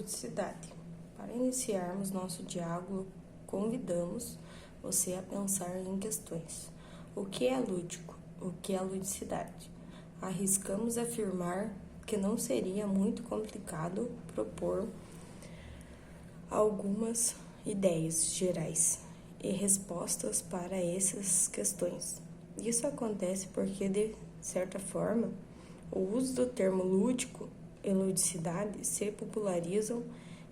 ludicidade. Para iniciarmos nosso diálogo, convidamos você a pensar em questões. O que é lúdico? O que é ludicidade? Arriscamos afirmar que não seria muito complicado propor algumas ideias gerais e respostas para essas questões. Isso acontece porque, de certa forma, o uso do termo lúdico e ludicidade se popularizam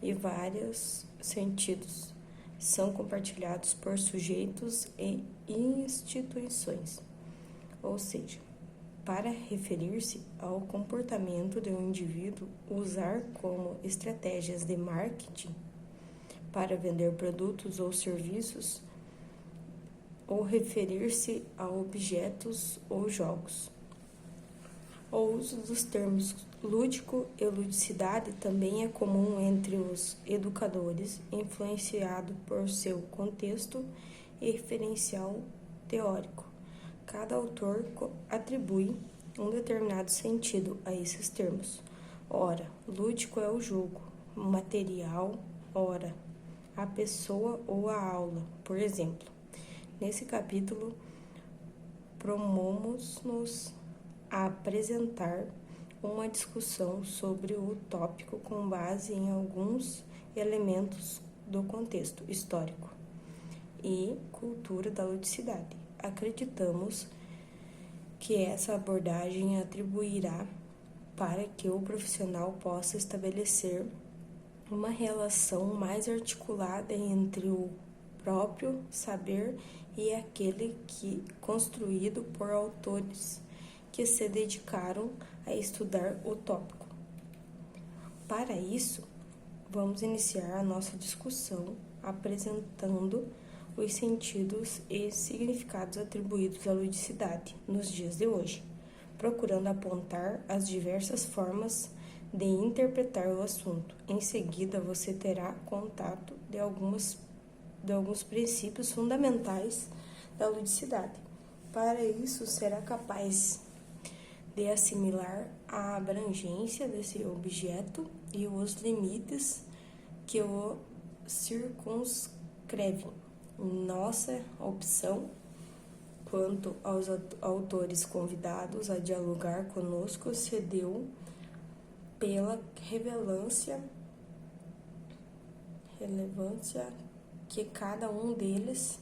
e vários sentidos são compartilhados por sujeitos e instituições. Ou seja, para referir-se ao comportamento de um indivíduo usar como estratégias de marketing para vender produtos ou serviços, ou referir-se a objetos ou jogos. O uso dos termos lúdico e ludicidade também é comum entre os educadores, influenciado por seu contexto e referencial teórico. Cada autor atribui um determinado sentido a esses termos. Ora, lúdico é o jogo, o material, ora, a pessoa ou a aula, por exemplo. Nesse capítulo, propomos-nos a apresentar uma discussão sobre o tópico com base em alguns elementos do contexto histórico e cultura da ludicidade. Acreditamos que essa abordagem atribuirá para que o profissional possa estabelecer uma relação mais articulada entre o próprio saber e aquele que construído por autores que se dedicaram a estudar o tópico. Para isso, vamos iniciar a nossa discussão apresentando os sentidos e significados atribuídos à ludicidade nos dias de hoje, procurando apontar as diversas formas de interpretar o assunto. Em seguida, você terá contato de alguns princípios fundamentais da ludicidade. Para isso, será capaz de assimilar a abrangência desse objeto e os limites que o circunscrevem. Nossa opção quanto aos autores convidados a dialogar conosco se deu pela relevância que cada um deles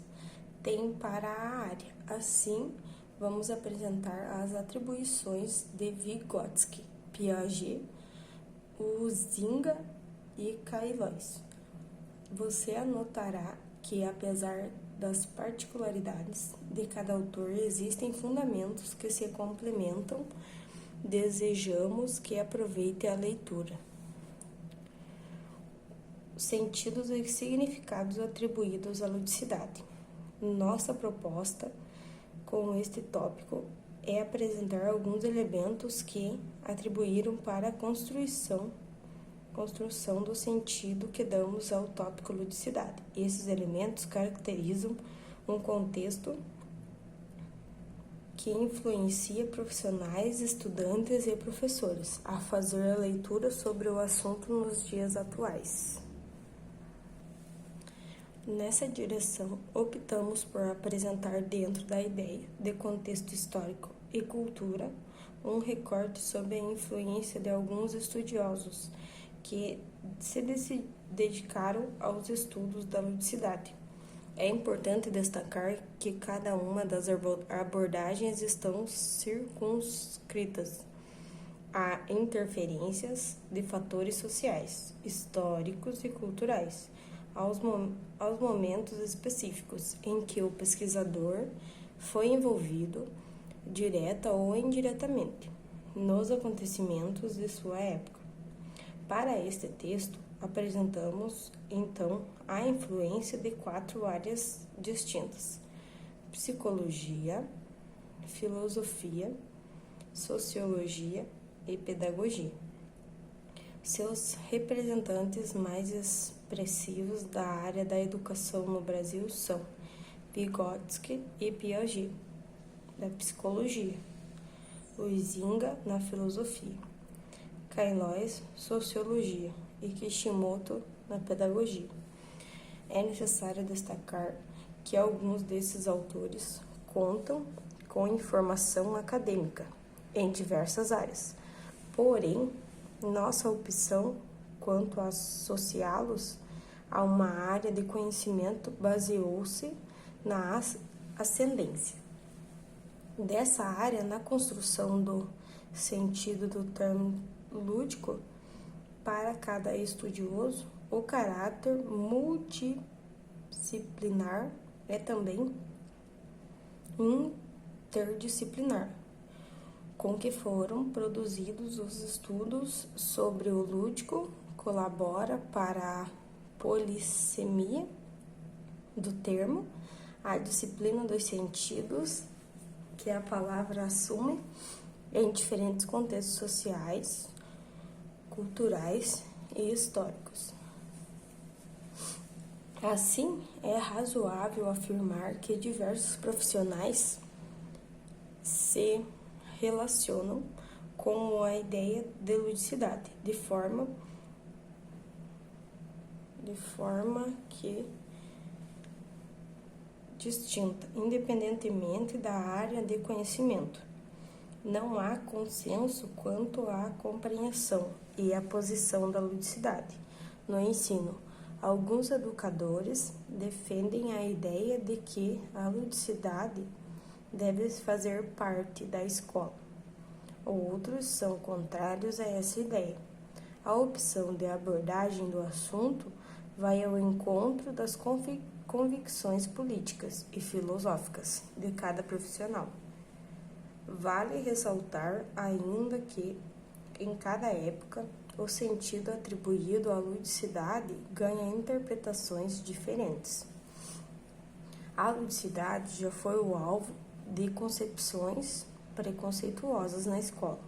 tem para a área. Assim, vamos apresentar as atribuições de Vygotsky, Piaget, Huizinga e Quetelet. Você anotará que, apesar das particularidades de cada autor, existem fundamentos que se complementam. Desejamos que aproveite a leitura. Sentidos e significados atribuídos à ludicidade. Nossa proposta com este tópico é apresentar alguns elementos que atribuíram para a construção do sentido que damos ao tópico ludicidade. Esses elementos caracterizam um contexto que influencia profissionais, estudantes e professores a fazer a leitura sobre o assunto nos dias atuais. Nessa direção, optamos por apresentar dentro da ideia de contexto histórico e cultura um recorte sobre a influência de alguns estudiosos que se dedicaram aos estudos da ludicidade. É importante destacar que cada uma das abordagens estão circunscritas a interferências de fatores sociais, históricos e culturais, aos momentos específicos em que o pesquisador foi envolvido, direta ou indiretamente, nos acontecimentos de sua época. Para este texto, apresentamos, então, a influência de 4 áreas distintas: psicologia, filosofia, sociologia e pedagogia. Seus representantes mais expressivos da área da educação no Brasil são Vygotsky e Piaget, da psicologia, Huizinga, na filosofia, Queiroz, sociologia, e Kishimoto, na pedagogia. É necessário destacar que alguns desses autores contam com informação acadêmica em diversas áreas. Porém, nossa opção quanto a associá-los a uma área de conhecimento baseou-se na ascendência dessa área na construção do sentido do termo lúdico para cada estudioso. O caráter multidisciplinar é também interdisciplinar, com que foram produzidos os estudos sobre o lúdico, colabora para a polissemia do termo, a disciplina dos sentidos, que a palavra assume em diferentes contextos sociais, culturais e históricos. Assim, é razoável afirmar que diversos profissionais se relacionam com a ideia de ludicidade, de forma que distinta, independentemente da área de conhecimento. Não há consenso quanto à compreensão e à posição da ludicidade no ensino. Alguns educadores defendem a ideia de que a ludicidade deve fazer parte da escola. Outros são contrários a essa ideia. A opção de abordagem do assunto vai ao encontro das convicções políticas e filosóficas de cada profissional. Vale ressaltar ainda que, em cada época, o sentido atribuído à ludicidade ganha interpretações diferentes. A ludicidade já foi o alvo de concepções preconceituosas na escola.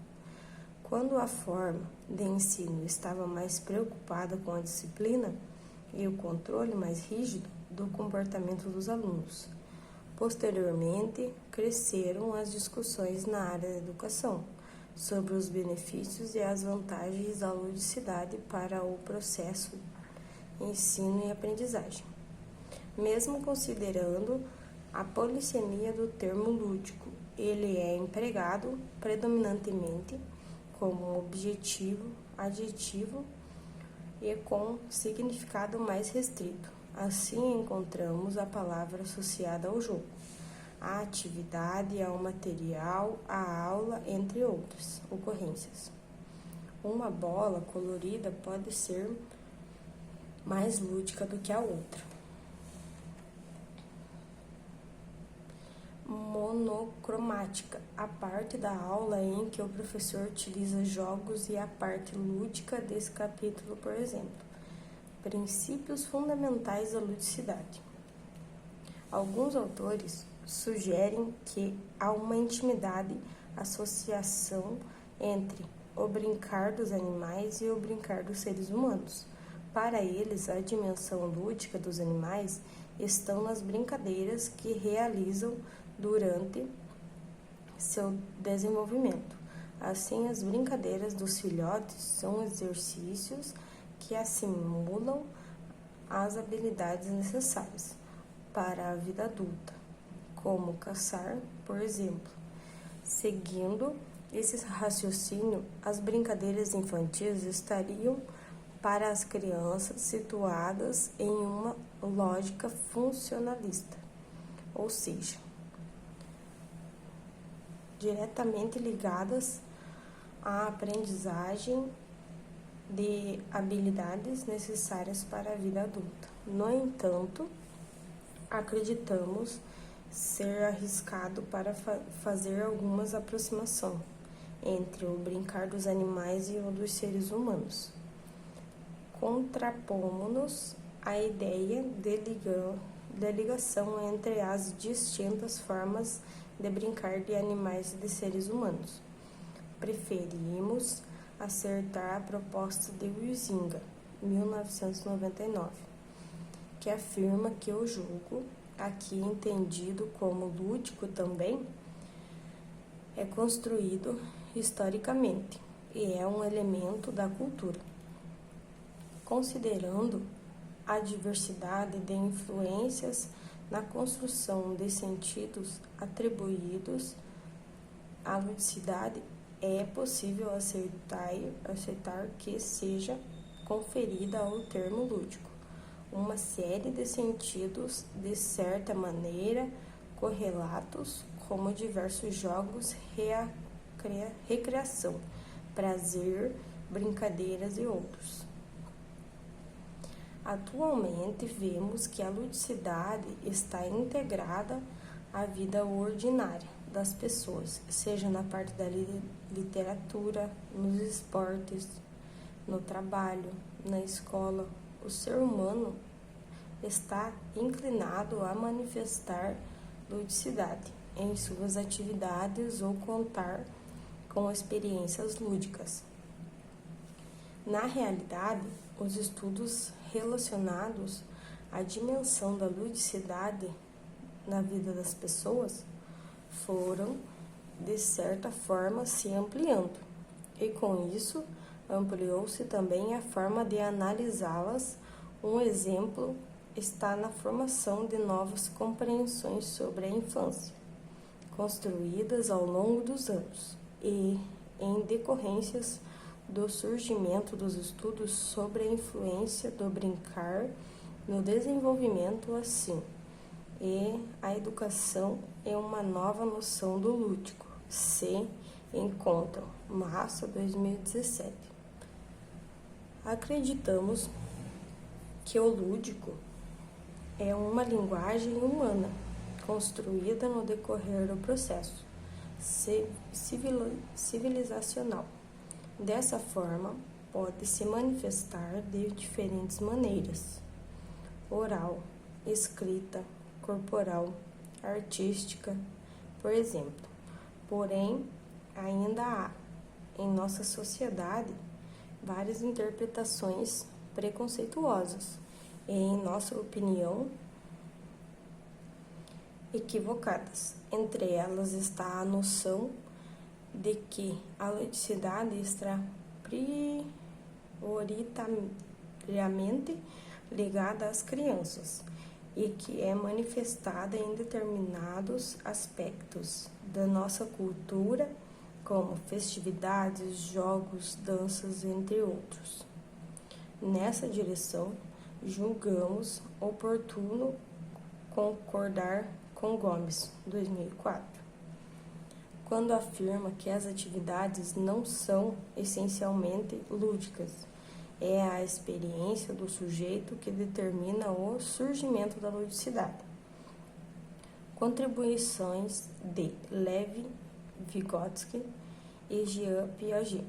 Quando a forma de ensino estava mais preocupada com a disciplina e o controle mais rígido do comportamento dos alunos. Posteriormente, cresceram as discussões na área da educação sobre os benefícios e as vantagens da ludicidade para o processo ensino e aprendizagem. Mesmo considerando a polissemia do termo lúdico, ele é empregado predominantemente como objetivo, adjetivo e com significado mais restrito. Assim, encontramos a palavra associada ao jogo, à atividade, ao material, à aula, entre outras ocorrências. Uma bola colorida pode ser mais lúdica do que a outra. Monocromática, a parte da aula em que o professor utiliza jogos, e a parte lúdica desse capítulo, por exemplo. Princípios fundamentais da ludicidade. Alguns autores sugerem que há uma intimidade associação entre o brincar dos animais e o brincar dos seres humanos. Para eles, a dimensão lúdica dos animais estão nas brincadeiras que realizam durante seu desenvolvimento. Assim, as brincadeiras dos filhotes são exercícios que assimilam as habilidades necessárias para a vida adulta, como caçar, por exemplo. Seguindo esse raciocínio, as brincadeiras infantis estariam para as crianças situadas em uma lógica funcionalista, ou seja, diretamente ligadas à aprendizagem de habilidades necessárias para a vida adulta. No entanto, acreditamos ser arriscado para fazer algumas aproximações entre o brincar dos animais e o dos seres humanos. Contrapomos-nos à ideia de ligação entre as distintas formas de brincar de animais e de seres humanos. Preferimos acertar a proposta de Huizinga, 1999, que afirma que o jogo, aqui entendido como lúdico também, é construído historicamente e é um elemento da cultura. Considerando a diversidade de influências na construção de sentidos atribuídos à ludicidade, é possível aceitar que seja conferida ao termo lúdico uma série de sentidos de certa maneira correlatos, como diversos jogos, recreação, prazer, brincadeiras e outros. Atualmente vemos que a ludicidade está integrada à vida ordinária das pessoas, seja na parte da literatura, nos esportes, no trabalho, na escola. O ser humano está inclinado a manifestar ludicidade em suas atividades ou contar com experiências lúdicas. Na realidade, os estudos relacionados à dimensão da ludicidade na vida das pessoas foram, de certa forma, se ampliando, e com isso ampliou-se também a forma de analisá-las. Um exemplo está na formação de novas compreensões sobre a infância, construídas ao longo dos anos, e em decorrências do surgimento dos estudos sobre a influência do brincar no desenvolvimento assim, e a educação é uma nova noção do lúdico, se encontram, março de 2017. Acreditamos que o lúdico é uma linguagem humana construída no decorrer do processo civilizacional. Dessa forma, pode se manifestar de diferentes maneiras: oral, escrita, corporal, artística, por exemplo. Porém, ainda há, em nossa sociedade, várias interpretações preconceituosas e, em nossa opinião, equivocadas. Entre elas está a noção de que a ludicidade está prioritariamente ligada às crianças e que é manifestada em determinados aspectos da nossa cultura, como festividades, jogos, danças, entre outros. Nessa direção, julgamos oportuno concordar com Gomes, 2004, quando afirma que as atividades não são essencialmente lúdicas. É a experiência do sujeito que determina o surgimento da ludicidade. Contribuições de Levi Vygotsky e Jean Piaget.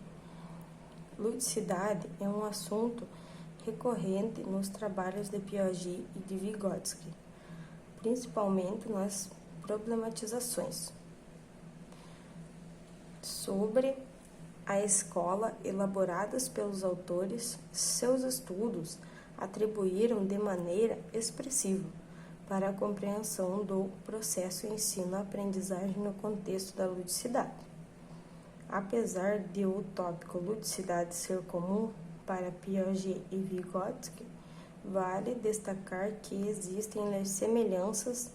Ludicidade é um assunto recorrente nos trabalhos de Piaget e de Vygotsky, principalmente nas problematizações sobre a escola elaboradas pelos autores. Seus estudos atribuíram de maneira expressiva para a compreensão do processo ensino-aprendizagem no contexto da ludicidade. Apesar de o tópico ludicidade ser comum para Piaget e Vygotsky, vale destacar que existem semelhanças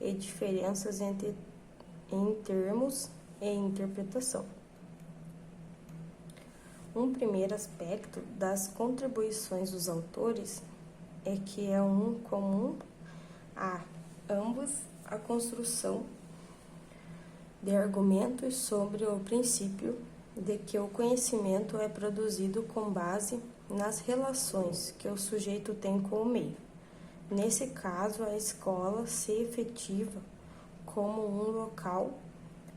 e diferenças em termos e interpretação. Um primeiro aspecto das contribuições dos autores é que é comum a ambos a construção de argumentos sobre o princípio de que o conhecimento é produzido com base nas relações que o sujeito tem com o meio. Nesse caso, a escola se efetiva como um local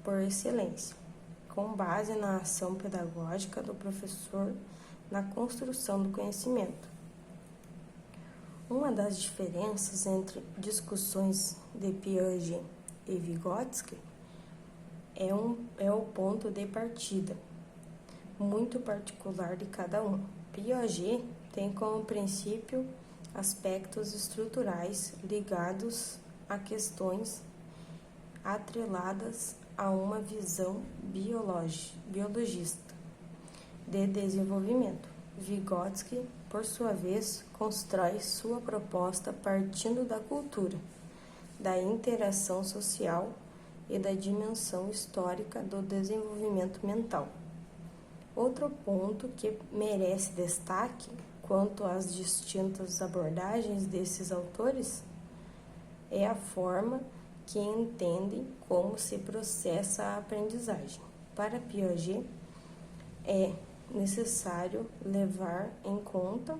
por excelência, com base na ação pedagógica do professor na construção do conhecimento. Uma das diferenças entre discussões de Piaget e Vygotsky é o ponto de partida, muito particular de cada um. Piaget tem como princípio aspectos estruturais ligados a questões atreladas a uma visão biologista. de desenvolvimento. Vygotsky, por sua vez, constrói sua proposta partindo da cultura, da interação social e da dimensão histórica do desenvolvimento mental. Outro ponto que merece destaque quanto às distintas abordagens desses autores é a forma que entendem como se processa a aprendizagem. Para Piaget, é necessário levar em conta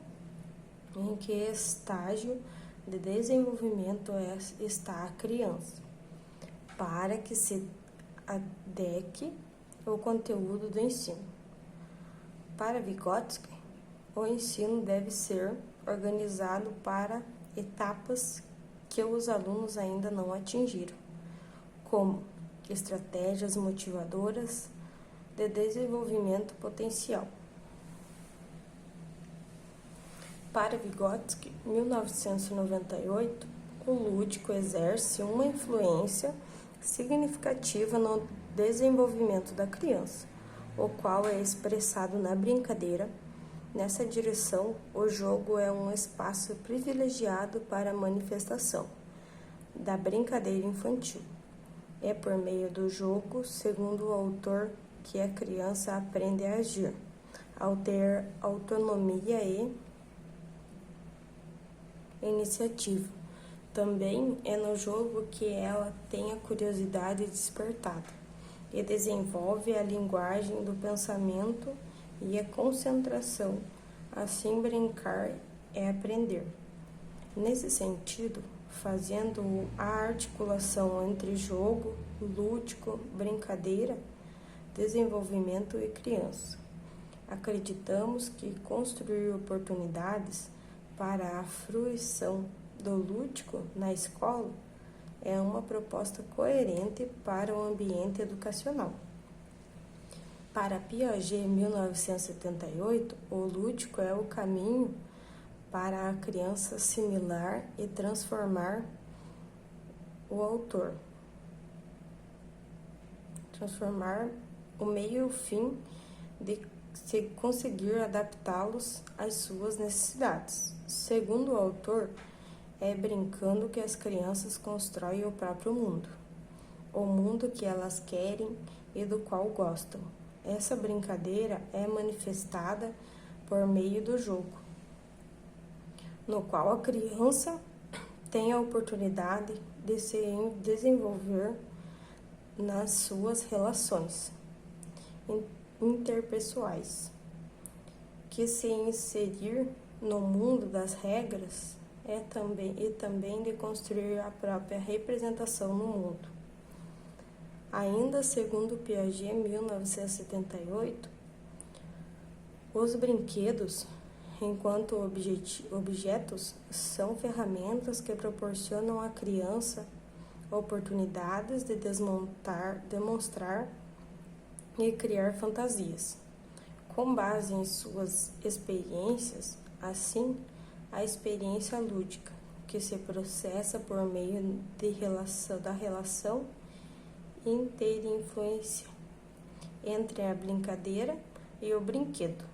em que estágio de desenvolvimento está a criança, para que se adeque o conteúdo do ensino. Para Vygotsky, o ensino deve ser organizado para etapas que os alunos ainda não atingiram, como estratégias motivadoras de desenvolvimento potencial. Para Vygotsky, 1998, o lúdico exerce uma influência significativa no desenvolvimento da criança, o qual é expressado na brincadeira. Nessa direção, o jogo é um espaço privilegiado para a manifestação da brincadeira infantil. É por meio do jogo, segundo o autor, que a criança aprende a agir, ao ter autonomia e iniciativa. Também é no jogo que ela tem a curiosidade despertada e desenvolve a linguagem do pensamento e a concentração. Assim, brincar é aprender. Nesse sentido, fazendo a articulação entre jogo, lúdico, brincadeira, desenvolvimento e criança. Acreditamos que construir oportunidades para a fruição do lúdico na escola é uma proposta coerente para o ambiente educacional. Para Piaget, 1978, o lúdico é o caminho para a criança assimilar e transformar o autor. Transformar o meio e o fim de se conseguir adaptá-los às suas necessidades. Segundo o autor, é brincando que as crianças constroem o próprio mundo, o mundo que elas querem e do qual gostam. Essa brincadeira é manifestada por meio do jogo, no qual a criança tem a oportunidade de se desenvolver nas suas relações interpessoais, que se inserir no mundo das regras e também de construir a própria representação no mundo. Ainda segundo Piaget, 1978, os brinquedos, enquanto objetos, são ferramentas que proporcionam à criança oportunidades de demonstrar e criar fantasias, com base em suas experiências. Assim, a experiência lúdica, que se processa por meio da relação interinfluência entre a brincadeira e o brinquedo,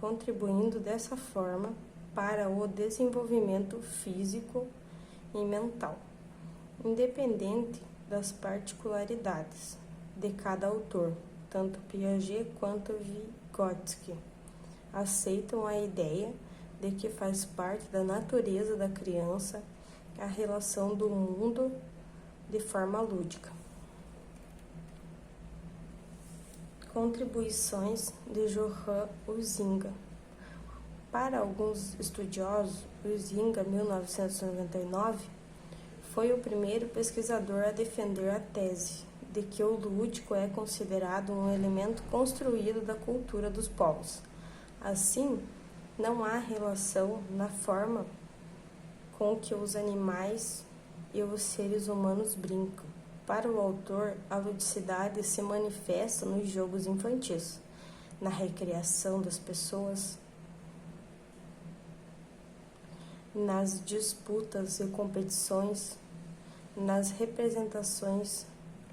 contribuindo dessa forma para o desenvolvimento físico e mental, independente das particularidades de cada autor. Tanto Piaget quanto Vygotsky aceitam a ideia de que faz parte da natureza da criança a relação do mundo de forma lúdica. Contribuições de Johann Huizinga. Para alguns estudiosos, Huizinga, 1999, foi o primeiro pesquisador a defender a tese de que o lúdico é considerado um elemento construído da cultura dos povos. Assim, não há relação na forma com que os animais e os seres humanos brincam. Para o autor, a ludicidade se manifesta nos jogos infantis, na recreação das pessoas, nas disputas e competições, nas representações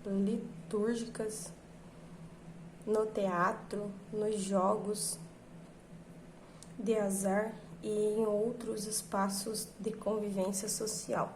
litúrgicas, no teatro, nos jogos de azar e em outros espaços de convivência social.